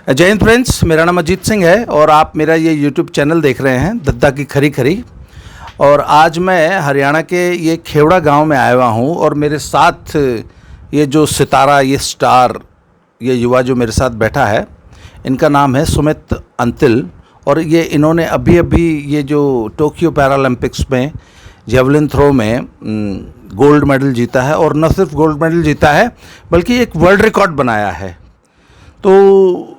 जय हिंद फ्रेंड्स, मेरा नाम अजीत सिंह है और आप मेरा ये यूट्यूब चैनल देख रहे हैं दद्दा की खरी खरी। और आज मैं हरियाणा के ये खेवड़ा गांव में आया हुआ हूँ और मेरे साथ ये जो सितारा, ये स्टार, ये युवा जो मेरे साथ बैठा है, इनका नाम है सुमित अंतिल। और ये इन्होंने अभी अभी ये जो टोक्यो पैरालंपिक्स में जेवलिन थ्रो में गोल्ड मेडल जीता है, और न सिर्फ गोल्ड मेडल जीता है बल्कि एक वर्ल्ड रिकॉर्ड बनाया है। तो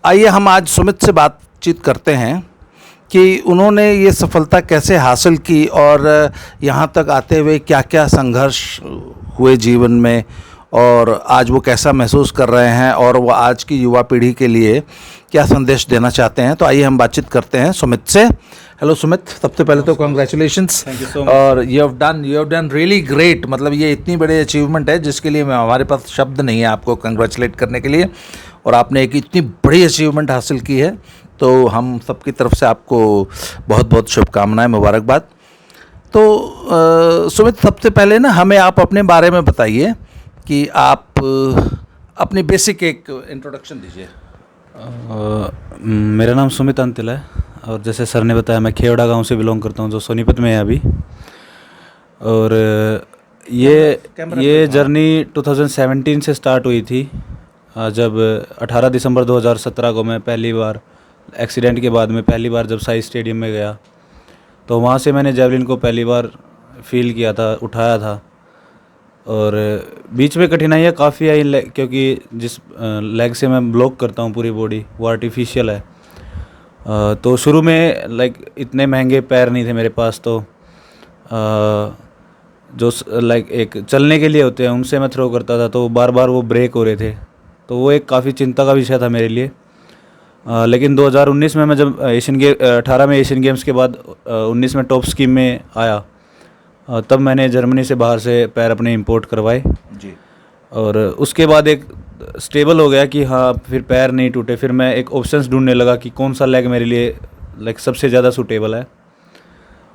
आइए हम आज सुमित से बातचीत करते हैं कि उन्होंने ये सफलता कैसे हासिल की और यहाँ तक आते हुए क्या क्या संघर्ष हुए जीवन में, और आज वो कैसा महसूस कर रहे हैं और वो आज की युवा पीढ़ी के लिए क्या संदेश देना चाहते हैं। तो आइए हम बातचीत करते हैं सुमित से। हेलो सुमित, सबसे पहले तो कॉन्ग्रेचुलेशंस। और you have done really great. मतलब ये इतनी बड़ी अचीवमेंट है जिसके लिए हमारे पास शब्द नहीं है आपको कंग्रेचुलेट करने के लिए, और आपने एक इतनी बड़ी अचीवमेंट हासिल की है। तो हम सबकी तरफ से आपको बहुत बहुत शुभकामनाएं, मुबारकबाद। तो सुमित, सबसे पहले ना हमें आप अपने बारे में बताइए कि आप अपनी बेसिक एक इंट्रोडक्शन दीजिए। मेरा नाम सुमित अंतिल है और जैसे सर ने बताया मैं खेवड़ा गांव से बिलोंग करता हूं जो सोनीपत में है अभी। और ये जर्नी 2017 से स्टार्ट हुई थी, जब 18 दिसंबर 2017 को मैं पहली बार एक्सीडेंट के बाद में पहली बार जब साई स्टेडियम में गया, तो वहाँ से मैंने जेवलिन को पहली बार फील किया था, उठाया था। और बीच में कठिनाइयाँ काफ़ी आई क्योंकि जिस लेग से मैं ब्लॉक करता हूँ पूरी बॉडी, वो आर्टिफिशियल है। तो शुरू में इतने महंगे पैर नहीं थे मेरे पास, तो जो एक चलने के लिए होते हैं उनसे मैं थ्रो करता था, तो बार बार वो ब्रेक हो रहे थे। तो वो एक काफ़ी चिंता का विषय था मेरे लिए। लेकिन 2019 में मैं जब 18 में एशियन गेम्स के बाद 19 में टॉप स्कीम में आया, तब मैंने जर्मनी से बाहर से पैर अपने इंपोर्ट करवाए जी। और उसके बाद एक स्टेबल हो गया कि हाँ, फिर पैर नहीं टूटे। फिर मैं एक ऑप्शंस ढूंढने लगा कि कौन सा लेग मेरे लिए सबसे ज़्यादा सूटेबल है।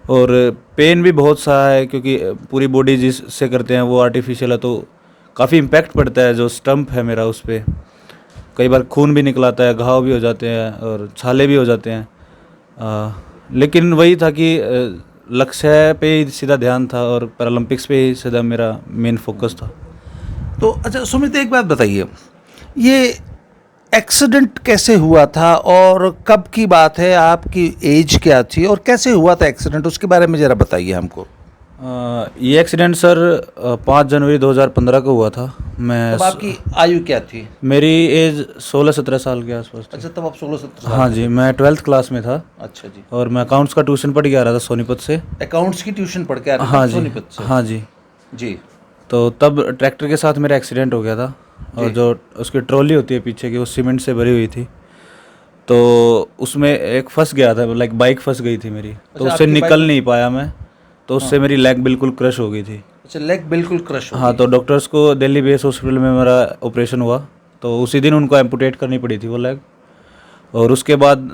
और पेन भी बहुत सा है क्योंकि पूरी बॉडी जिससे करते हैं वो आर्टिफिशियल है, तो काफ़ी इम्पैक्ट पड़ता है। जो स्टंप है मेरा, उस पर कई बार खून भी निकलाता है, घाव भी हो जाते हैं और छाले भी हो जाते हैं। लेकिन वही था कि लक्ष्य पे ही सीधा ध्यान था और पैरालंपिक्स पे ही सीधा मेरा मेन फोकस था। तो अच्छा सुमित, एक बात बताइए, ये एक्सीडेंट कैसे हुआ था और कब की बात है? आपकी एज क्या थी और कैसे हुआ था एक्सीडेंट, उसके बारे में ज़रा बताइए हमको। ये एक्सीडेंट सर 5 जनवरी 2015 को हुआ था। मैं तब आपकी आयु क्या थी? मेरी एज 16-17 साल के आसपास थी। अच्छा, तब आप 16-17 साल? हाँ जी, मैं 12th क्लास में था। अच्छा जी। और मैं अकाउंट्स का ट्यूशन पढ़ के आ रहा था सोनीपत से। अकाउंट्स की ट्यूशन पढ़ के आ रहे थे? हाँ जी, सोनीपत से? हाँ जी जी। तो तब ट्रैक्टर के साथ मेरा एक्सीडेंट हो गया था, और जो उसकी ट्रॉली होती है पीछे की, वो सीमेंट से भरी हुई थी। तो उसमें एक फंस गया था, बाइक फंस गई थी मेरी। तो उससे निकल नहीं पाया मैं, तो उससे मेरी लेग बिल्कुल क्रश हो गई थी। अच्छा, लेग बिल्कुल क्रश हो गई। हाँ, तो डॉक्टर्स को दिल्ली बेस हॉस्पिटल में मेरा ऑपरेशन हुआ, तो उसी दिन उनको एम्पुटेट करनी पड़ी थी वो लेग। और उसके बाद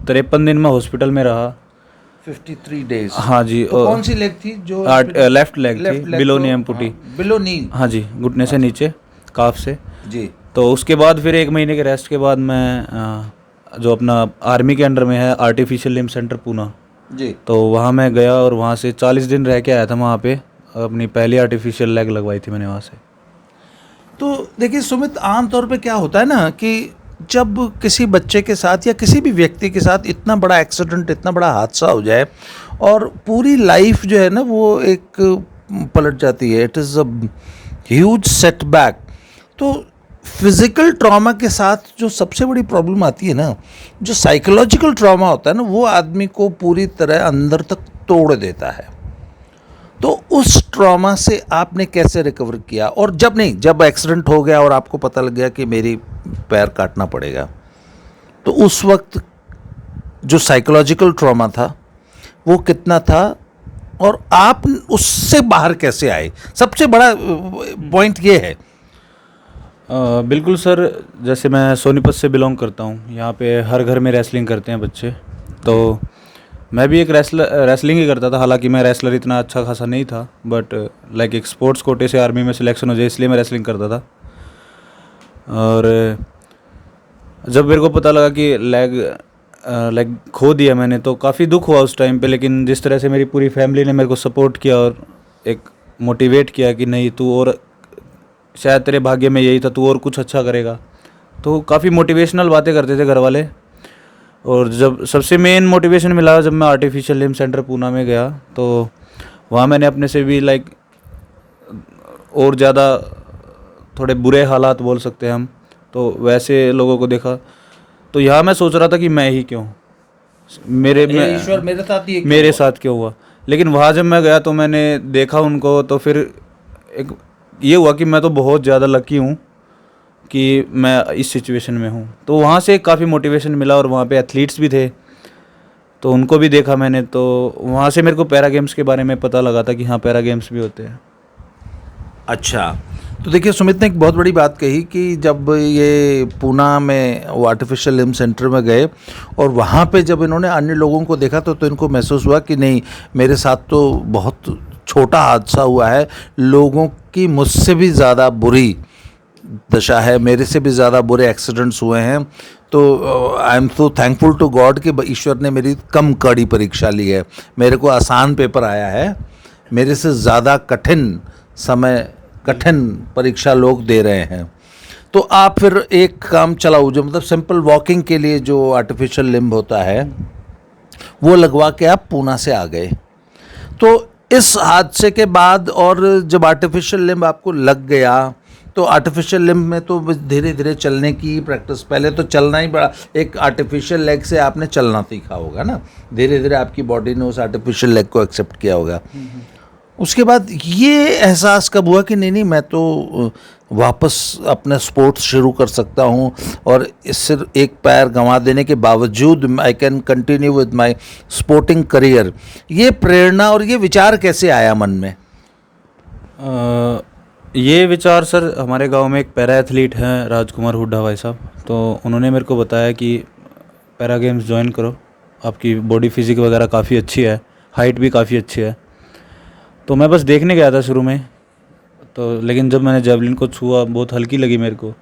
53 दिन में हॉस्पिटल में रहा। 53 डेज? हाँ जी। तो कौन सी लेग थी जो? लेफ्ट लेग थी, बिलो नी एम्पुटी। बिलो नी? हाँ जी, घुटने से नीचे, काफ से जी। तो उसके बाद फिर 1 महीने के रेस्ट के बाद मैं जो अपना आर्मी के अंडर में है आर्टिफिशियल लिम्ब सेंटर पूना जी, तो वहाँ मैं गया और वहाँ से 40 दिन रह के आया था। वहाँ पे अपनी पहली आर्टिफिशियल लेग लगवाई थी मैंने वहाँ से। तो देखिए सुमित, आम तौर पे क्या होता है ना कि जब किसी बच्चे के साथ या किसी भी व्यक्ति के साथ इतना बड़ा एक्सीडेंट, इतना बड़ा हादसा हो जाए और पूरी लाइफ जो है ना वो एक पलट जाती है, it is a huge setback. तो फिज़िकल ट्रॉमा के साथ जो सबसे बड़ी प्रॉब्लम आती है ना, जो साइकोलॉजिकल ट्रॉमा होता है ना, वो आदमी को पूरी तरह अंदर तक तोड़ देता है। तो उस ट्रॉमा से आपने कैसे रिकवर किया? और जब एक्सीडेंट हो गया और आपको पता लग गया कि मेरी पैर काटना पड़ेगा, तो उस वक्त जो साइकोलॉजिकल ट्रॉमा था वो कितना था और आप उससे बाहर कैसे आए? सबसे बड़ा पॉइंट ये है। बिल्कुल सर, जैसे मैं सोनीपत से बिलोंग करता हूँ, यहाँ पे हर घर में रेसलिंग करते हैं बच्चे। तो मैं भी एक रेसलिंग ही करता था। हालांकि मैं रेसलर इतना अच्छा खासा नहीं था, बट एक स्पोर्ट्स कोटे से आर्मी में सिलेक्शन हो जाए इसलिए मैं रेसलिंग करता था। और जब मेरे को पता लगा कि लेग खो दिया मैंने, तो काफ़ी दुख हुआ उस टाइम पे। लेकिन जिस तरह से मेरी पूरी फैमिली ने मेरे को सपोर्ट किया और एक मोटिवेट किया कि नहीं तू, और शायद तेरे भाग्य में यही था, तू और कुछ अच्छा करेगा, तो काफ़ी मोटिवेशनल बातें करते थे घर वाले। और जब सबसे मेन मोटिवेशन मिला जब मैं आर्टिफिशियल लिम्ब सेंटर पूना में गया, तो वहाँ मैंने अपने से भी लाइक और ज़्यादा थोड़े बुरे हालात बोल सकते हैं हम, तो वैसे लोगों को देखा। तो यहाँ मैं सोच रहा था कि मैं ही क्यों, ईश्वर मेरे साथ क्यों हुआ। लेकिन वहाँ जब मैं गया तो मैंने देखा उनको, तो फिर एक ये हुआ कि मैं तो बहुत ज़्यादा लकी हूँ कि मैं इस सिचुएशन में हूँ। तो वहाँ से काफ़ी मोटिवेशन मिला, और वहाँ पे एथलीट्स भी थे तो उनको भी देखा मैंने। तो वहाँ से मेरे को पैरा गेम्स के बारे में पता लगा था कि हाँ पैरा गेम्स भी होते हैं। अच्छा, तो देखिए सुमित ने एक बहुत बड़ी बात कही कि जब ये पूना में वो आर्टिफिशियल लिम्ब सेंटर में गए और वहाँ पे जब इन्होंने अन्य लोगों को देखा तो इनको महसूस हुआ कि नहीं, मेरे साथ तो बहुत छोटा हादसा हुआ है, लोगों की मुझसे भी ज़्यादा बुरी दशा है, मेरे से भी ज़्यादा बुरे एक्सीडेंट्स हुए हैं। तो I am so thankful to God कि ईश्वर ने मेरी कम कड़ी परीक्षा ली है, मेरे को आसान पेपर आया है, मेरे से ज़्यादा कठिन परीक्षा लोग दे रहे हैं। तो आप फिर एक काम चलाओ, जो मतलब सिंपल वॉकिंग के लिए जो आर्टिफिशियल लिम्ब होता है वो लगवा के आप पूना से आ गए। तो इस हादसे के बाद और जब आर्टिफिशियल लिम्ब आपको लग गया, तो आर्टिफिशियल लिम्ब में तो धीरे धीरे चलने की प्रैक्टिस, पहले तो चलना ही बड़ा, एक आर्टिफिशियल लेग से आपने चलना सीखा होगा ना, धीरे धीरे आपकी बॉडी ने उस आर्टिफिशियल लेग को एक्सेप्ट किया होगा। उसके बाद ये एहसास कब हुआ कि नहीं नहीं, मैं तो वापस अपना स्पोर्ट्स शुरू कर सकता हूँ और इससे एक पैर गंवा देने के बावजूद I can continue with my sporting career, ये प्रेरणा और ये विचार कैसे आया मन में? ये विचार सर, हमारे गांव में एक पैरा एथलीट हैं राजकुमार हुड्डा भाई साहब, तो उन्होंने मेरे को बताया कि पैरा गेम्स ज्वाइन करो, आपकी बॉडी फिजिक वगैरह काफ़ी अच्छी है, हाइट भी काफ़ी अच्छी है। तो मैं बस देखने गया था शुरू में, तो लेकिन जब मैंने जेवलिन को छुआ बहुत हल्की लगी मेरे को।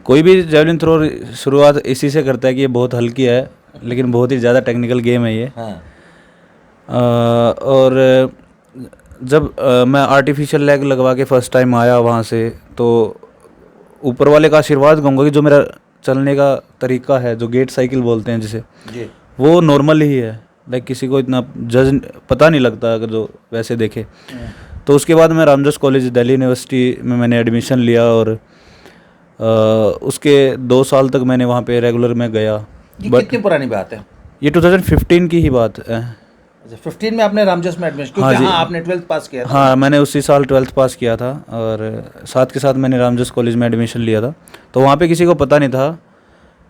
कोई भी जेवलिन थ्रो शुरुआत इसी से करता है कि ये बहुत हल्की है, लेकिन बहुत ही ज़्यादा टेक्निकल गेम है ये। हाँ। और जब मैं आर्टिफिशियल लेग लगवा के फर्स्ट टाइम आया वहाँ से, तो ऊपर वाले का आशीर्वाद कहूँगा कि जो मेरा चलने का तरीका है, जो गेट साइकिल बोलते हैं जिसे, वो नॉर्मल ही है, लाइक किसी को इतना जज पता नहीं लगता अगर जो वैसे देखे। तो उसके बाद मैं रामजस कॉलेज दिल्ली यूनिवर्सिटी में मैंने एडमिशन लिया, और उसके 2 साल तक मैंने वहाँ पे रेगुलर में गया। ये कितनी पुरानी बात है? ये 2015 की ही बात है। 15 में आपने रामजस में एडमिशन, क्योंकि हाँ आपने 12th पास किया था। हाँ, मैंने उसी साल 12th पास किया था, और साथ के साथ मैंने रामजस कॉलेज में एडमिशन लिया था। तो वहाँ पे किसी को पता नहीं था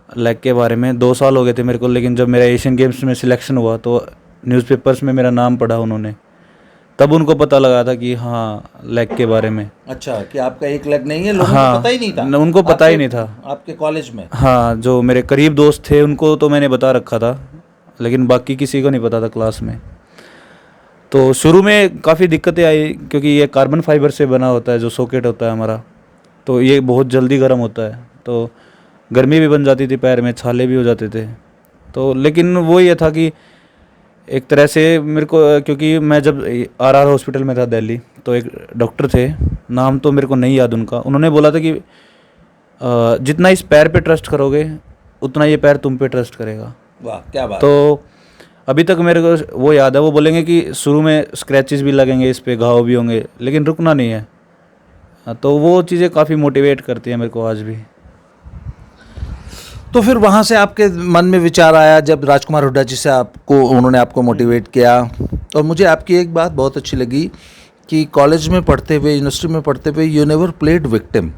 लेग के बारे में। 2 साल हो गए थे मेरे को, लेकिन जब मेरा एशियन गेम्स में सिलेक्शन हुआ तो न्यूज़पेपर्स में मेरा नाम पढ़ा उन्होंने, तब उनको पता लगा था कि हाँ लेग के बारे में। अच्छा, कि आपका एक लेग नहीं है, लोगों हाँ, को पता ही नहीं था? उनको पता ही नहीं था आपके कॉलेज में? हाँ, जो मेरे करीब दोस्त थे उनको तो मैंने बता रखा था, लेकिन बाकी किसी को नहीं पता था क्लास में। तो शुरू में काफ़ी दिक्कतें आई, क्योंकि ये कार्बन फाइबर से बना होता है जो सॉकेट होता है हमारा, तो ये बहुत जल्दी गर्म होता है, तो गर्मी भी बन जाती थी पैर में, छाले भी हो जाते थे। तो लेकिन वो ये था कि एक तरह से मेरे को, क्योंकि मैं जब RR हॉस्पिटल में था दिल्ली, तो एक डॉक्टर थे, नाम तो मेरे को नहीं याद उनका, उन्होंने बोला था कि जितना इस पैर पे ट्रस्ट करोगे उतना ये पैर तुम पे ट्रस्ट करेगा। वाह, क्या बात। तो अभी तक मेरे को वो याद है, वो बोलेंगे कि शुरू में स्क्रैचेस भी लगेंगे, इस पे घाव भी होंगे, लेकिन रुकना नहीं है। तो वो चीज़ें काफ़ी मोटिवेट करती हैं मेरे को आज भी। तो फिर वहाँ से आपके मन में विचार आया जब राजकुमार हुड्डा जी से उन्होंने आपको मोटिवेट किया। और मुझे आपकी एक बात बहुत अच्छी लगी कि कॉलेज में पढ़ते हुए, यूनिवर्सिटी में पढ़ते हुए, यू नेवर प्लेड विक्टिम,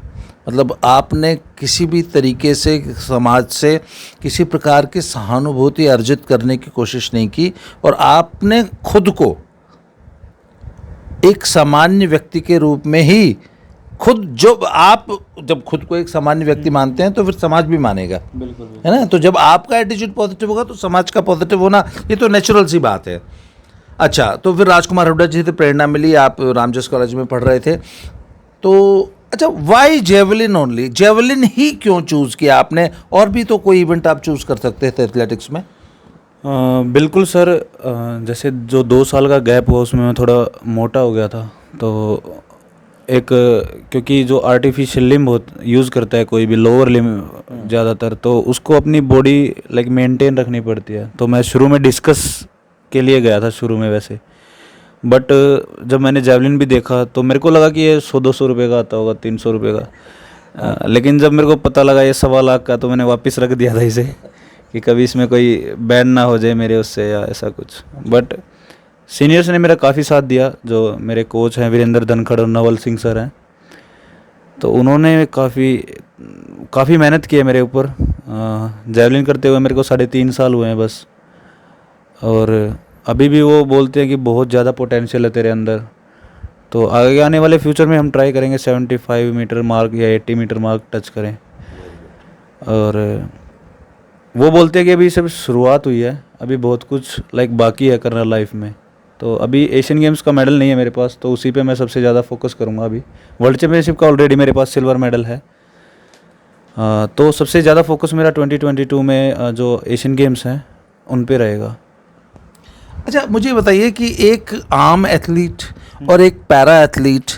मतलब आपने किसी भी तरीके से समाज से किसी प्रकार की सहानुभूति अर्जित करने की कोशिश नहीं की, और आपने खुद को एक सामान्य व्यक्ति के रूप में ही खुद, आप जब खुद को एक सामान्य व्यक्ति मानते हैं तो फिर समाज भी मानेगा, बिल्कुल, है ना? तो जब आपका एटीट्यूड पॉजिटिव होगा तो समाज का पॉजिटिव होना, ये तो नेचुरल सी बात है। अच्छा, तो फिर राजकुमार हुड्डा जी से प्रेरणा मिली, आप रामजस कॉलेज में पढ़ रहे थे, तो अच्छा, वाई जेवलिन ओनली, जेवलिन ही क्यों चूज़ किया आपने? और भी तो कोई इवेंट आप चूज़ कर सकते थे एथलेटिक्स में। बिल्कुल सर, जैसे जो 2 साल का गैप हुआ उसमें मैं थोड़ा मोटा हो गया था, तो एक क्योंकि जो आर्टिफिशियल लिम्ब यूज़ करता है कोई भी लोअर लिम्ब ज़्यादातर, तो उसको अपनी बॉडी लाइक मेंटेन रखनी पड़ती है। तो मैं शुरू में डिस्कस के लिए गया था शुरू में वैसे, बट जब मैंने जेवलिन भी देखा तो मेरे को लगा कि ये 100-200 रुपये का आता होगा, 300 रुपये का। लेकिन जब मेरे को पता लगा ये 1.25 लाख का, तो मैंने वापस रख दिया था इसे कि कभी इसमें कोई बैन ना हो जाए मेरे उससे या ऐसा कुछ। बट सीनियर्स ने मेरा काफ़ी साथ दिया, जो मेरे कोच हैं वीरेंद्र धनखड़ और नवल सिंह सर हैं, तो उन्होंने काफ़ी मेहनत की है मेरे ऊपर। जेवलिन करते हुए मेरे को 3.5 साल हुए हैं बस, और अभी भी वो बोलते हैं कि बहुत ज़्यादा पोटेंशियल है तेरे अंदर। तो आगे आने वाले फ्यूचर में हम ट्राई करेंगे 75 मीटर मार्क या 80 मीटर मार्क टच करें। और वो बोलते हैं कि अभी सिर्फ शुरुआत हुई है, अभी बहुत कुछ लाइक बाकी है करना लाइफ में। तो अभी एशियन गेम्स का मेडल नहीं है मेरे पास, तो उसी पे मैं सबसे ज़्यादा फोकस करूँगा। अभी वर्ल्ड चैम्पियनशिप का ऑलरेडी मेरे पास सिल्वर मेडल है। तो सबसे ज़्यादा फोकस मेरा 2022 में जो एशियन गेम्स हैं उन पे रहेगा। अच्छा, मुझे बताइए कि एक आम एथलीट और एक पैरा एथलीट,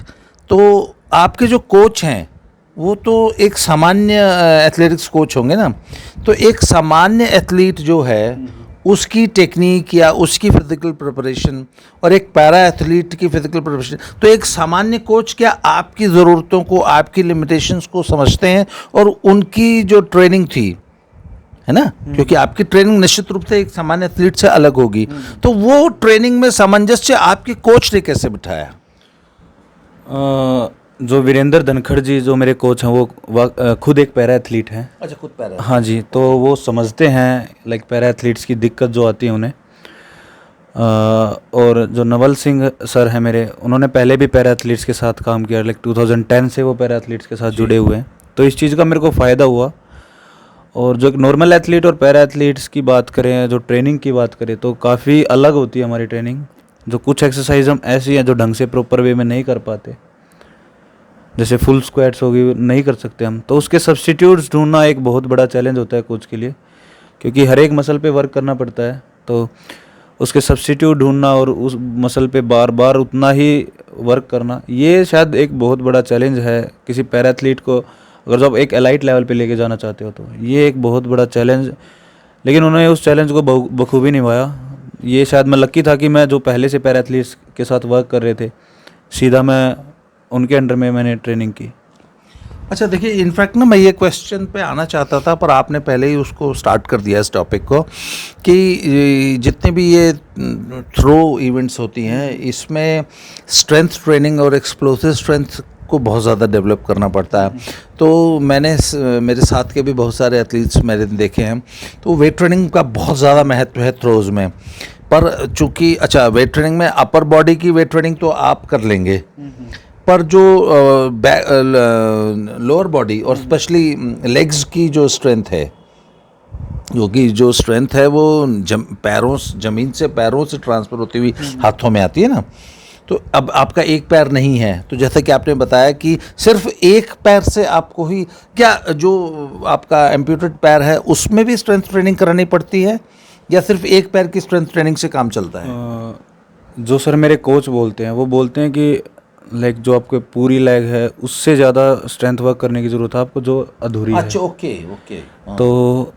तो आपके जो कोच हैं वो तो एक सामान्य एथलेटिक्स कोच होंगे ना। तो एक सामान्य एथलीट जो है उसकी टेक्निक या उसकी फिजिकल प्रिपरेशन और एक पैरा एथलीट की फिजिकल प्रिपरेशन, तो एक सामान्य कोच क्या आपकी ज़रूरतों को, आपकी लिमिटेशंस को समझते हैं और उनकी जो ट्रेनिंग थी, है ना, क्योंकि आपकी ट्रेनिंग निश्चित रूप से एक सामान्य एथलीट से अलग होगी, तो वो ट्रेनिंग में सामंजस्य आपके कोच ने कैसे बिठाया? जो वीरेंद्र धनखड़ जी जो मेरे कोच हैं वो खुद एक पैरा एथलीट हैं। अच्छा, खुद पैरा। हाँ जी, तो वो समझते हैं लाइक पैरा एथलीट्स की दिक्कत जो आती है उन्हें। और जो नवल सिंह सर हैं मेरे, उन्होंने पहले भी पैरा एथलीट्स के साथ काम किया, लाइक 2010 से वो पैरा एथलीट्स के साथ जुड़े हुए हैं, तो इस चीज़ का मेरे को फ़ायदा हुआ। और जो एक नॉर्मल एथलीट और पैरा एथलीट्स की बात करें, जो ट्रेनिंग की बात करें, तो काफ़ी अलग होती है हमारी ट्रेनिंग। जो कुछ एक्सरसाइज हम ऐसी हैं जो ढंग से प्रॉपर वे में नहीं कर पाते, जैसे फुल स्क्वाट्स होगी नहीं कर सकते हम, तो उसके सब्स्टिट्यूट्स ढूंढना एक बहुत बड़ा चैलेंज होता है कोच के लिए, क्योंकि हर एक मसल पे वर्क करना पड़ता है। तो उसके सब्स्टिट्यूट ढूंढना और उस मसल पे बार बार उतना ही वर्क करना, ये शायद एक बहुत बड़ा चैलेंज है किसी पैरा एथलीट को, अगर जो आप एक एलाइट लेवल पे लेके जाना चाहते हो तो ये एक बहुत बड़ा चैलेंज। लेकिन उन्होंने उस चैलेंज को बखूबी निभाया। ये शायद मैं लकी था कि मैं जो पहले से पैरा एथलीट्स के साथ वर्क कर रहे थे, सीधा मैं उनके अंडर में मैंने ट्रेनिंग की। अच्छा, देखिए, इनफैक्ट ना मैं ये क्वेश्चन पे आना चाहता था, पर आपने पहले ही उसको स्टार्ट कर दिया इस टॉपिक को, कि जितने भी ये थ्रो इवेंट्स होती हैं इसमें स्ट्रेंथ ट्रेनिंग और एक्सप्लोसिव स्ट्रेंथ को बहुत ज़्यादा डेवलप करना पड़ता है। तो मैंने मेरे साथ के भी बहुत सारे एथलीट्स मैंने देखे हैं, तो वेट ट्रेनिंग का बहुत ज़्यादा महत्व है थ्रोज में। पर चूँकि अच्छा, वेट ट्रेनिंग में अपर बॉडी की वेट ट्रेनिंग तो आप कर लेंगे, पर जो लोअर बॉडी और स्पेशली लेग्स की जो स्ट्रेंथ है, जो स्ट्रेंथ है वो ज़मीन से पैरों से ट्रांसफ़र होती हुई हाथों में आती है ना। तो अब आपका एक पैर नहीं है, तो जैसा कि आपने बताया कि सिर्फ एक पैर से आपको ही, क्या जो आपका एम्प्यूटेड पैर है उसमें भी स्ट्रेंथ ट्रेनिंग करानी पड़ती है, या सिर्फ एक पैर की स्ट्रेंथ ट्रेनिंग से काम चलता है? जो सर मेरे कोच बोलते हैं, वो बोलते हैं कि लाइक जो आपके पूरी लेग है उससे ज़्यादा स्ट्रेंथ वर्क करने की ज़रूरत है आपको, जो अधूरी है। अच्छा, ओके। तो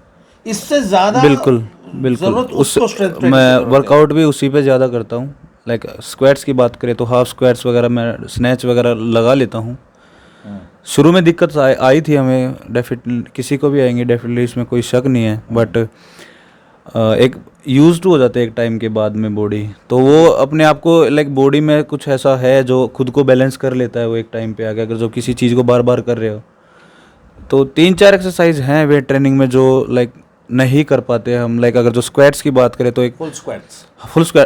इससे ज़्यादा बिल्कुल ज़रूरत उस उसको strength training की मैं ज़रूरत है। वर्कआउट भी उसी पे ज़्यादा करता हूँ। लाइक स्क्वाट्स की बात करें तो हाफ स्क्वाट्स वगैरह, मैं स्नैच वगैरह लगा लेता हूँ। शुरू में दिक्कत आई थी हमें, डेफिनेटली किसी को भी आएंगे, डेफिनेटली इसमें कोई शक नहीं है, बट एक यूज टू हो जाते हैं एक टाइम के बाद में बॉडी, तो वो अपने आप को लाइक बॉडी में कुछ ऐसा है जो खुद को बैलेंस कर लेता है वो एक टाइम पे आके। अगर जो किसी चीज़ को बार बार कर रहे हो, तो 3-4 एक्सरसाइज हैं वेट ट्रेनिंग में जो लाइक नहीं कर पाते हम। लाइक अगर जो स्क्वाट्स की बात करें तो एक फुल स्क्वाट्स,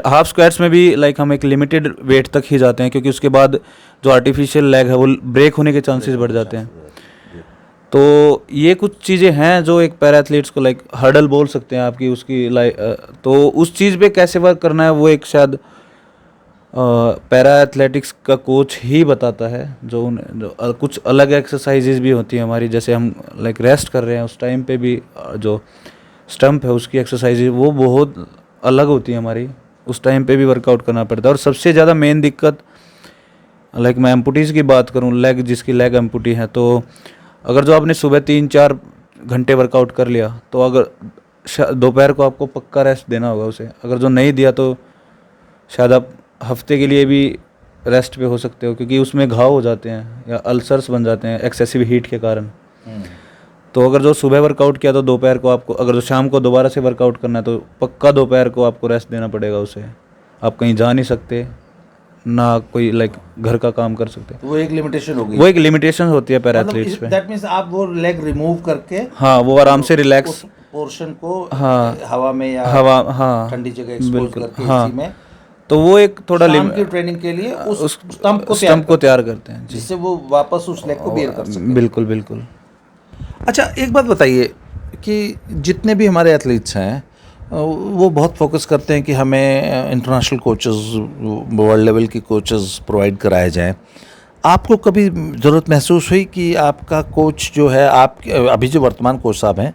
हाफ स्क्वाट्स में भी लाइक हम एक लिमिटेड वेट तक ही जाते हैं, क्योंकि उसके बाद जो आर्टिफिशियल लेग है वो ब्रेक होने के चांसेस बढ़ जाते हैं। तो ये कुछ चीज़ें हैं जो एक पैरा एथलीट्स को लाइक हर्डल बोल सकते हैं आपकी उसकी तो उस चीज़ पे कैसे वर्क करना है वो एक शायद पैरा एथलेटिक्स का कोच ही बताता है, जो कुछ अलग एक्सरसाइजेज भी होती हैं हमारी, जैसे हम लाइक रेस्ट कर रहे हैं उस टाइम पे भी जो स्टंप है उसकी एक्सरसाइज वो बहुत अलग होती है हमारी, उस टाइम पे भी वर्कआउट करना पड़ता है। और सबसे ज़्यादा मेन दिक्कत लाइक मैं एम्पुटीज़ की बात करूँ, जिसकी लेग एम्पुटी है, तो अगर जो आपने सुबह 3-4 घंटे वर्कआउट कर लिया तो अगर दोपहर को आपको पक्का रेस्ट देना होगा उसे, अगर जो नहीं दिया तो शायद आप हफ्ते के लिए भी रेस्ट पे हो सकते हो, क्योंकि उसमें घाव हो जाते हैं या अल्सर्स बन जाते हैं एक्सेसिव हीट के कारण। तो अगर जो सुबह वर्कआउट किया तो दोपहर को आपको, अगर जो शाम को दोबारा से वर्कआउट करना है तो पक्का दोपहर को आपको रेस्ट देना पड़ेगा उसे। आप कहीं जा नहीं सकते ना, कोई लाइक घर का काम कर सकते। वो एक लिमिटेशन होगी, वो एक लिमिटेशन होती है पैरा एथलीट्स पे। दैट मींस आप वो लेग रिमूव करके, हाँ, वो आराम से रिलैक्स पोर्शन को हाँ हवा में या हाँ ठंडी जगह एक्सपोज करके हाँ, इसी में तो वो एक थोड़ा शाम की ट्रेनिंग के लिए उस स्टंप को तैयार करते हैं, जिससे वो वापस उस लेग को बियर कर सके। बिल्कुल बिल्कुल। अच्छा, एक बात बताइए कि जितने भी हमारे एथलीट्स हैं वो बहुत फोकस करते हैं कि हमें इंटरनेशनल कोचेस, वर्ल्ड लेवल की कोचेस प्रोवाइड कराए जाएं। आपको कभी ज़रूरत महसूस हुई कि आपका कोच जो है, आप अभी जो वर्तमान कोच साहब हैं,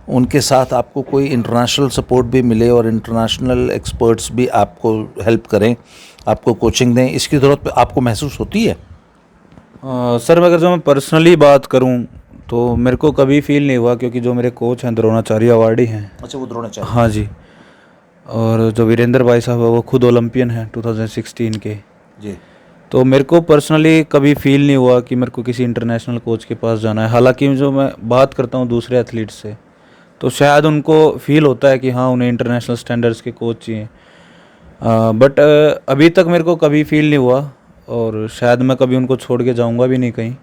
उनके साथ आपको कोई इंटरनेशनल सपोर्ट भी मिले और इंटरनेशनल एक्सपर्ट्स भी आपको हेल्प करें, आपको कोचिंग दें, इसकी ज़रूरत आपको महसूस होती है? सर अगर जो मैं पर्सनली बात करूं तो मेरे को कभी फील नहीं हुआ, क्योंकि जो मेरे कोच हैं द्रोणाचार्य अवार्डी हैं। अच्छा, वो द्रोणाचार्य? हाँ जी। और जो वीरेंद्र भाई साहब है वो खुद ओलंपियन हैं 2016 के जी। तो मेरे को पर्सनली कभी फील नहीं हुआ कि मेरे को किसी इंटरनेशनल कोच के पास जाना है। हालांकि जो मैं बात करता हूँ दूसरे एथलीट्स से तो शायद उनको फील होता है कि हाँ उन्हें इंटरनेशनल स्टैंडर्ड्स के कोच चाहिए, बट अभी तक मेरे को कभी फील नहीं हुआ और शायद मैं कभी उनको छोड़ के जाऊंगा भी नहीं कहीं,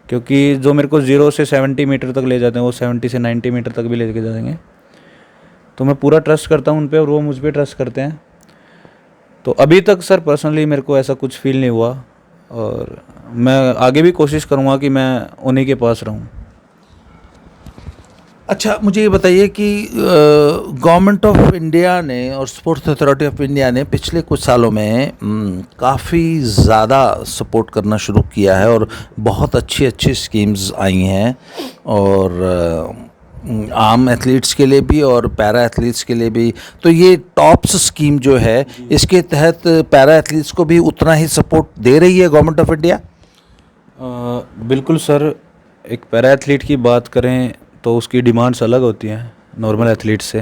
क्योंकि जो मेरे को 0 से 70 मीटर तक ले जाते हैं वो 70 से 90 मीटर तक भी लेके जाएंगे। तो मैं पूरा ट्रस्ट करता हूँ उन पर और वो मुझ पर ट्रस्ट करते हैं। तो अभी तक सर पर्सनली मेरे को ऐसा कुछ फील नहीं हुआ और मैं आगे भी कोशिश करूँगा कि मैं उन्हीं के पास रहूँ। अच्छा, मुझे ये बताइए कि गवर्नमेंट ऑफ इंडिया ने और स्पोर्ट्स अथॉरिटी ऑफ इंडिया ने पिछले कुछ सालों में काफ़ी ज़्यादा सपोर्ट करना शुरू किया है और बहुत अच्छी अच्छी स्कीम्स आई हैं, और आम एथलीट्स के लिए भी और पैरा एथलीट्स के लिए भी। तो ये टॉप्स स्कीम जो है, इसके तहत पैरा एथलीट्स को भी उतना ही सपोर्ट दे रही है गवर्नमेंट ऑफ इंडिया? बिल्कुल सर, एक पैरा एथलीट की बात करें तो उसकी डिमांड्स अलग होती हैं नॉर्मल एथलीट से।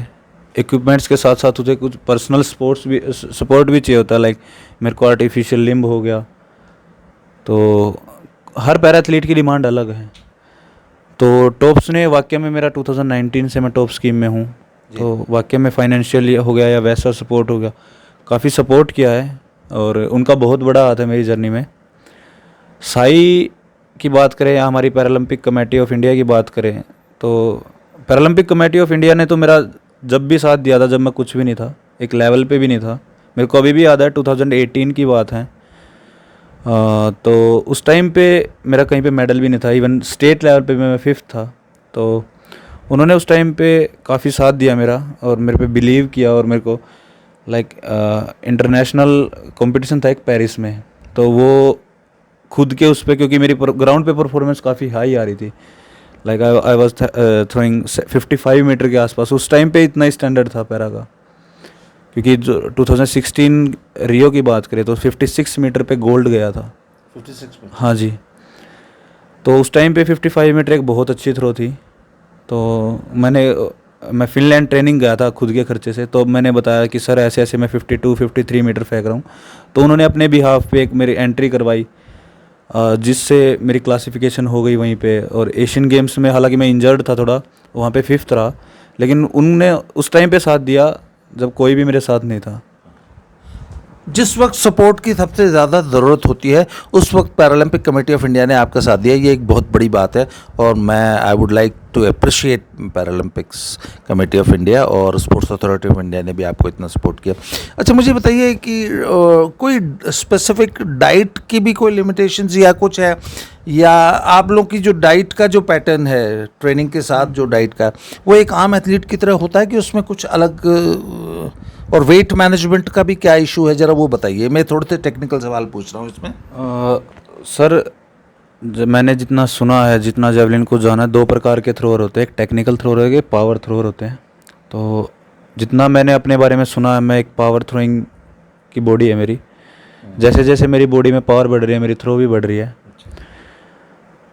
इक्विपमेंट्स के साथ साथ उसे कुछ पर्सनल सपोर्ट भी चाहिए होता है, लाइक मेरे को आर्टिफिशियल लिम्ब हो गया। तो हर पैरा एथलीट की डिमांड अलग है। तो टॉप्स ने वाकई में मेरा 2019 से मैं टॉप स्कीम में हूँ, तो वाकई में फाइनेंशियल हो गया या वैसा सपोर्ट हो गया, काफ़ी सपोर्ट किया है और उनका बहुत बड़ा हाथ है मेरी जर्नी में। साई की बात करें या हमारी पैरालंपिक कमेटी ऑफ इंडिया की बात करें तो पैरालंपिक कमेटी ऑफ इंडिया ने तो मेरा जब भी साथ दिया था जब मैं कुछ भी नहीं था, एक लेवल पे भी नहीं था। मेरे को अभी भी याद है 2018 की बात है, तो उस टाइम पे मेरा कहीं पे मेडल भी नहीं था, इवन स्टेट लेवल पे मैं 5th था। तो उन्होंने उस टाइम पे काफ़ी साथ दिया मेरा और मेरे पे बिलीव किया और मेरे को लाइक इंटरनेशनल कंपटीशन था एक पेरिस में, तो वो खुद के उस पर, क्योंकि मेरी ग्राउंड पे परफॉर्मेंस काफ़ी हाई आ रही थी, like I was throwing 55 metre के आसपास। उस टाइम पे इतना स्टैंडर्ड था पैरा का, क्योंकि जो 2016 रियो की बात करें तो 56 मीटर पे गोल्ड गया था। 56 मीटर? हाँ जी। तो उस टाइम पे 55 मीटर एक बहुत अच्छी थ्रो थी। तो मैं फिनलैंड ट्रेनिंग गया था खुद के खर्चे से, तो मैंने बताया कि सर ऐसे ऐसे मैं 52-53 मीटर फेंक रहा हूँ। तो उन्होंने अपने बिहाफ पे एक मेरी एंट्री करवाई, जिससे मेरी क्लासिफिकेशन हो गई वहीं पे। और एशियन गेम्स में हालांकि मैं इंजर्ड था थोड़ा, वहाँ पे 5th रहा, लेकिन उनने उस टाइम पे साथ दिया जब कोई भी मेरे साथ नहीं था। जिस वक्त सपोर्ट की सबसे ज़्यादा ज़रूरत होती है उस वक्त पैरालंपिक कमेटी ऑफ इंडिया ने आपका साथ दिया, ये एक बहुत बड़ी बात है और मैं I would like to appreciate Paralympics committee of India और स्पोर्ट्स अथॉरिटी ऑफ इंडिया ने भी आपको इतना सपोर्ट किया। अच्छा, मुझे बताइए कि कोई स्पेसिफिक डाइट की भी कोई लिमिटेशंस या कुछ है, या आप लोग की जो डाइट का जो पैटर्न है ट्रेनिंग के साथ जो डाइट का, वो एक आम एथलीट की तरह होता है कि उसमें कुछ अलग और वेट मैनेजमेंट का भी क्या इशू है, ज़रा वो बताइए। मैं थोड़े से टेक्निकल सवाल पूछ रहा हूँ इसमें। सर मैंने जितना सुना है, जितना जेवलिन को जाना है, 2 प्रकार के थ्रोअर होते हैं, एक टेक्निकल थ्रोअर है, एक पावर थ्रोअर होते हैं। तो जितना मैंने अपने बारे में सुना है, मैं एक पावर थ्रोइंग की बॉडी है मेरी। जैसे जैसे मेरी बॉडी में पावर बढ़ रही है, मेरी थ्रो भी बढ़ रही है।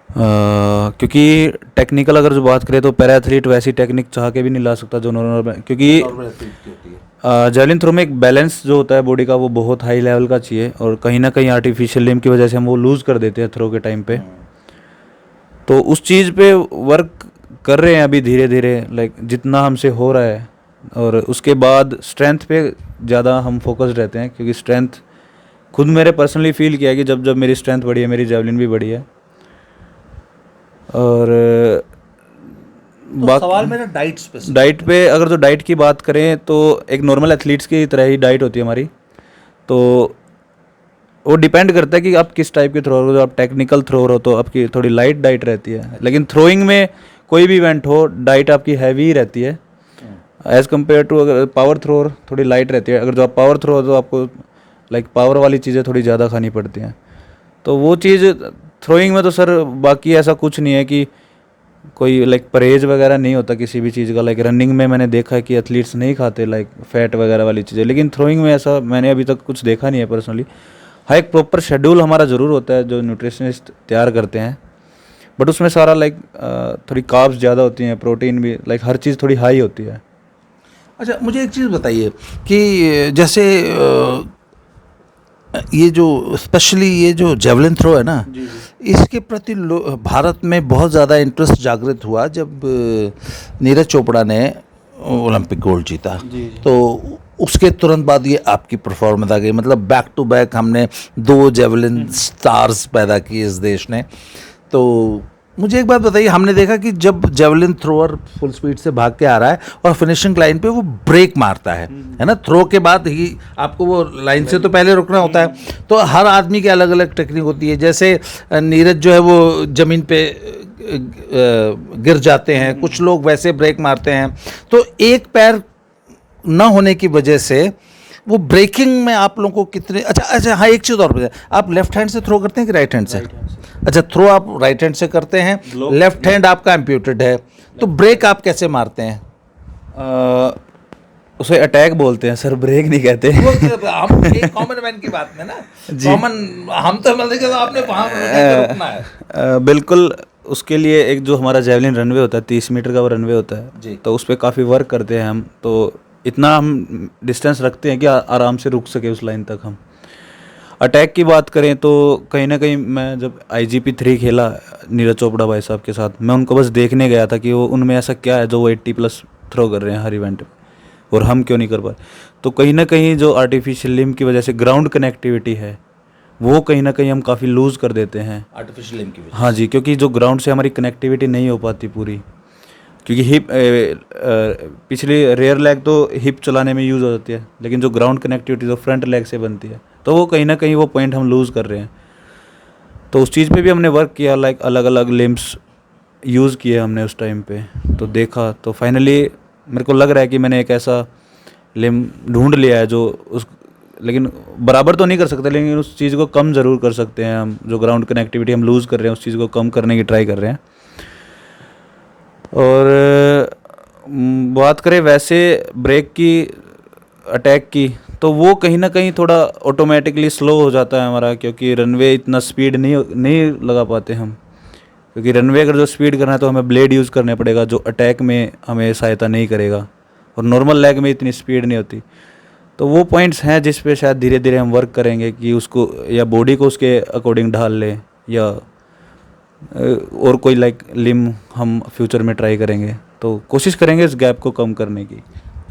क्योंकि टेक्निकल अगर जो बात करें तो पैरा एथलीट वैसी टेक्निक चाह के भी नहीं ला सकता जो नॉर्मल, क्योंकि जेवलिन थ्रो में एक बैलेंस जो होता है बॉडी का वो बहुत हाई लेवल का चाहिए, और कहीं ना कहीं आर्टिफिशियल लिम्ब की वजह से हम वो लूज़ कर देते हैं थ्रो के टाइम पे। तो उस चीज़ पे वर्क कर रहे हैं अभी धीरे धीरे, लाइक जितना हमसे हो रहा है। और उसके बाद स्ट्रेंथ पे ज़्यादा हम फोकस रहते हैं, क्योंकि स्ट्रेंथ खुद मेरे पर्सनली फील किया कि जब जब मेरी स्ट्रेंथ बढ़ी है, मेरी जेवलिन भी बढ़ी है। और तो सवाल मेरा डाइट पे अगर जो डाइट की बात करें तो एक नॉर्मल एथलीट्स की तरह ही डाइट होती है हमारी। तो वो डिपेंड करता है कि आप किस टाइप के थ्रोअर हो। जो आप टेक्निकल थ्रोअर हो तो आपकी थोड़ी लाइट डाइट रहती है, लेकिन थ्रोइंग में कोई भी इवेंट हो डाइट आपकी हैवी ही रहती है एज़ कम्पेयर टू अगर पावर थ्रोअर थोड़ी लाइट रहती है। अगर जो आप पावर थ्रो हो तो आपको लाइक पावर वाली चीज़ें थोड़ी ज़्यादा खानी पड़ती हैं। तो वो चीज़ थ्रोइंग में तो सर बाकी ऐसा कुछ नहीं है कि कोई लाइक परहेज वगैरह नहीं होता किसी भी चीज़ का। लाइक रनिंग में मैंने देखा है कि एथलीट्स नहीं खाते लाइक फैट वगैरह वाली चीज़ें, लेकिन थ्रोइंग में ऐसा मैंने अभी तक कुछ देखा नहीं है पर्सनली। हाँ, एक प्रॉपर शेड्यूल हमारा ज़रूर होता है जो न्यूट्रिशनिस्ट तैयार करते हैं, बट उसमें सारा लाइक थोड़ी कार्ब्स ज़्यादा होती हैं, प्रोटीन भी, लाइक हर चीज़ थोड़ी हाई होती है। अच्छा, मुझे एक चीज़ बताइए कि जैसे ये जो स्पेशली ये जो जेवलिन थ्रो है ना, इसके प्रति भारत में बहुत ज़्यादा इंटरेस्ट जागृत हुआ जब नीरज चोपड़ा ने ओलंपिक गोल्ड जीता। तो उसके तुरंत बाद ये आपकी परफॉर्मेंस आ गई, मतलब बैक टू बैक हमने 2 जेवलिन स्टार्स पैदा किए इस देश ने। तो मुझे एक बात बताइए, हमने देखा कि जब जेवलिन थ्रोअर फुल स्पीड से भाग के आ रहा है और फिनिशिंग लाइन पे वो ब्रेक मारता है ना, थ्रो के बाद ही आपको वो लाइन से तो पहले रुकना होता है। तो हर आदमी की अलग अलग टेक्निक होती है। जैसे नीरज जो है वो ज़मीन पे गिर जाते हैं, कुछ लोग वैसे ब्रेक मारते हैं। तो एक पैर न होने की वजह से वो ब्रेकिंग में आप लोगों को कितने अच्छा हाँ, एक चीज़ और बताइए, आप लेफ्ट हैंड से थ्रो करते हैं कि राइट हैंड से? अच्छा, थ्रो आप राइट हैंड से करते हैं, लेफ्ट हैंड आपका एम्प्यूटेड है, तो ब्रेक आप कैसे मारते हैं? उसे अटैक बोलते हैं सर, ब्रेक नहीं कहते। हम एक कॉमन मैन की बात में ना, कॉमन हम तो मतलब कि आपने वहाँ रुकना है। बिल्कुल, उसके लिए एक जो हमारा जेवलिन रनवे होता है 30 मीटर का वो रनवे होता है जी। तो उस पर काफ़ी वर्क करते हैं हम। तो इतना हम डिस्टेंस रखते हैं कि आराम से रुक सके उस लाइन तक हम। अटैक की बात करें तो कहीं ना कहीं मैं जब IGP3 खेला नीरज चोपड़ा भाई साहब के साथ, मैं उनको बस देखने गया था कि वो उनमें ऐसा क्या है जो वो 80+ थ्रो कर रहे हैं हर इवेंट में, और हम क्यों नहीं कर पाए। तो कहीं ना कहीं जो आर्टिफिशियल लिम्ब की वजह से ग्राउंड कनेक्टिविटी है वो कहीं ना कहीं हम काफ़ी लूज़ कर देते हैं आर्टिफिशियल लिम्ब की वजह। हाँ जी, क्योंकि जो ग्राउंड से हमारी कनेक्टिविटी नहीं हो पाती पूरी, क्योंकि हिप पिछली रेयर लेग तो हिप चलाने में यूज़ हो जाती है, लेकिन जो ग्राउंड कनेक्टिविटी जो फ्रंट लेग से बनती है, तो वो कहीं ना कहीं वो पॉइंट हम लूज़ कर रहे हैं। तो उस चीज़ पे भी हमने वर्क किया, लाइक अलग अलग लिम्ब्स यूज़ किए हमने उस टाइम पे। तो देखा तो फाइनली मेरे को लग रहा है कि मैंने एक ऐसा लिम्ब ढूंढ लिया है जो उस, लेकिन बराबर तो नहीं कर सकते, लेकिन उस चीज़ को कम ज़रूर कर सकते हैं हम। जो ग्राउंड कनेक्टिविटी हम लूज़ कर रहे हैं उस चीज़ को कम करने की ट्राई कर रहे हैं। और बात करें वैसे ब्रेक की, अटैक की, तो वो कहीं ना कहीं थोड़ा ऑटोमेटिकली स्लो हो जाता है हमारा, क्योंकि रनवे इतना स्पीड नहीं लगा पाते हम। क्योंकि रनवे अगर जो स्पीड करना है तो हमें ब्लेड यूज़ करने पड़ेगा जो अटैक में हमें सहायता नहीं करेगा, और नॉर्मल लेग में इतनी स्पीड नहीं होती। तो वो पॉइंट्स हैं जिस पे शायद धीरे धीरे हम वर्क करेंगे कि उसको या बॉडी को उसके अकॉर्डिंग ढाल लें, या और कोई लाइक लिम हम फ्यूचर में ट्राई करेंगे। तो कोशिश करेंगे इस गैप को कम करने की।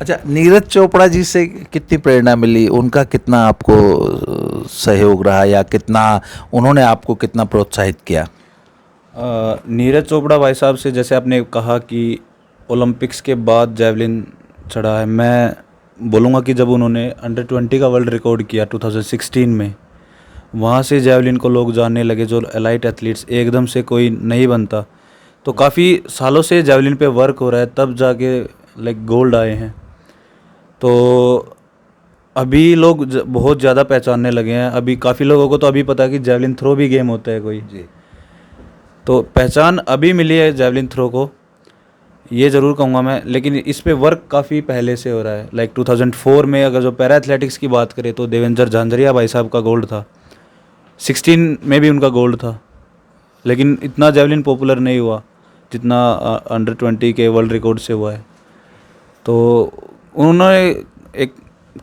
अच्छा, नीरज चोपड़ा जी से कितनी प्रेरणा मिली, उनका कितना आपको सहयोग रहा, या कितना उन्होंने आपको कितना प्रोत्साहित किया? नीरज चोपड़ा भाई साहब से, जैसे आपने कहा कि ओलंपिक्स के बाद जेवलिन चढ़ा है, मैं बोलूँगा कि जब उन्होंने अंडर-20 का वर्ल्ड रिकॉर्ड किया 2016 में, वहाँ से जेवलिन को लोग जानने लगे। जो एलाइट एथलीट्स एकदम से कोई नहीं बनता, तो काफ़ी सालों से जेवलिन पे वर्क हो रहा है, तब जाके लाइक गोल्ड आए हैं। तो अभी लोग बहुत ज़्यादा पहचानने लगे हैं। अभी काफ़ी लोगों को तो अभी पता है कि जेवलिन थ्रो भी गेम होता है कोई। जी। तो पहचान अभी मिली है जेवलिन थ्रो को, ये ज़रूर कहूँगा मैं। लेकिन इस पे वर्क काफ़ी पहले से हो रहा है। लाइक 2004 में अगर जो पैरा एथलेटिक्स की बात करें तो देवेंद्र झांझरिया भाई साहब का गोल्ड था, 16 में भी उनका गोल्ड था। लेकिन इतना जेवलिन पॉपुलर नहीं हुआ जितना अंडर 20 के वर्ल्ड रिकॉर्ड से हुआ है। तो उन्होंने एक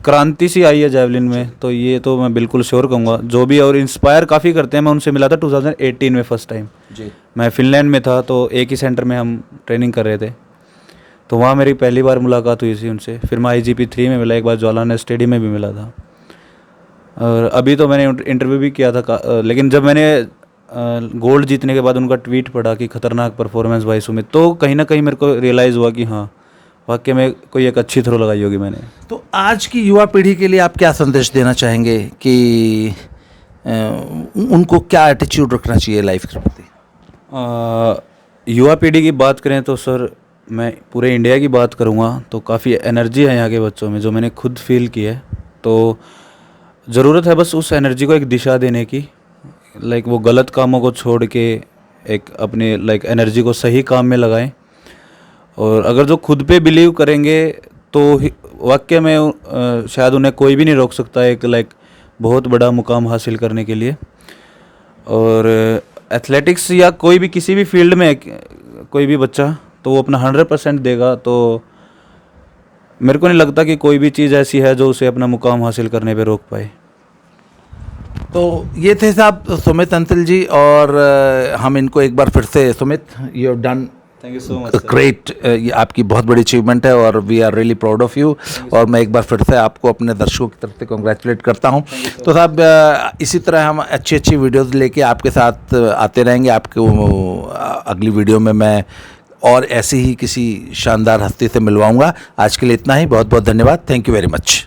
क्रांति सी आई है जेवलिन में, तो ये तो मैं बिल्कुल श्योर कहूँगा। जो भी और इंस्पायर काफ़ी करते हैं। मैं उनसे मिला था 2018 में फर्स्ट टाइम। जी। मैं फिनलैंड में था, तो एक ही सेंटर में हम ट्रेनिंग कर रहे थे, तो वहाँ मेरी पहली बार मुलाकात हुई थी उनसे। फिर मैं IGP 3 में मिला, एक बार ज्वालाना स्टेडियम में भी मिला था। और अभी तो मैंने इंटरव्यू भी किया था लेकिन जब मैंने गोल्ड जीतने के बाद उनका ट्वीट पढ़ा कि खतरनाक परफॉर्मेंस भाई सुमित, तो कहीं ना कहीं मेरे को रियलाइज़ हुआ कि हाँ, वाकई में कोई एक अच्छी थ्रो लगाई होगी मैंने। तो आज की युवा पीढ़ी के लिए आप क्या संदेश देना चाहेंगे कि उनको क्या एटीट्यूड रखना चाहिए लाइफ के प्रति? युवा पीढ़ी की बात करें तो सर, मैं पूरे इंडिया की बात करूँगा तो काफ़ी एनर्जी है यहाँ के बच्चों में, जो मैंने खुद फील की है। तो ज़रूरत है बस उस एनर्जी को एक दिशा देने की। लाइक वो गलत कामों को छोड़ के एक अपने एनर्जी को सही काम में लगाएं। और अगर जो खुद पे बिलीव करेंगे तो वाकई में शायद उन्हें कोई भी नहीं रोक सकता एक बहुत बड़ा मुकाम हासिल करने के लिए। और एथलेटिक्स या कोई भी किसी भी फील्ड में कोई भी बच्चा तो वो अपना 100% देगा, तो मेरे को नहीं लगता कि कोई भी चीज़ ऐसी है जो उसे अपना मुकाम हासिल करने पे रोक पाए। तो ये थे साहब सुमित अंतिल जी, और हम इनको एक बार फिर से, Sumit, you have done thank you so much great. ये आपकी बहुत बड़ी अचीवमेंट है और we are really proud of you. और मैं एक बार फिर से आपको अपने दर्शकों की तरफ से कॉन्ग्रेचुलेट करता हूँ। तो साहब इसी तरह हम अच्छी अच्छी वीडियोस लेके आपके साथ आते रहेंगे। आपको अगली वीडियो में मैं और ऐसी ही किसी शानदार हस्ती से मिलवाऊंगा। आज के लिए इतना ही। बहुत बहुत धन्यवाद। Thank you very much.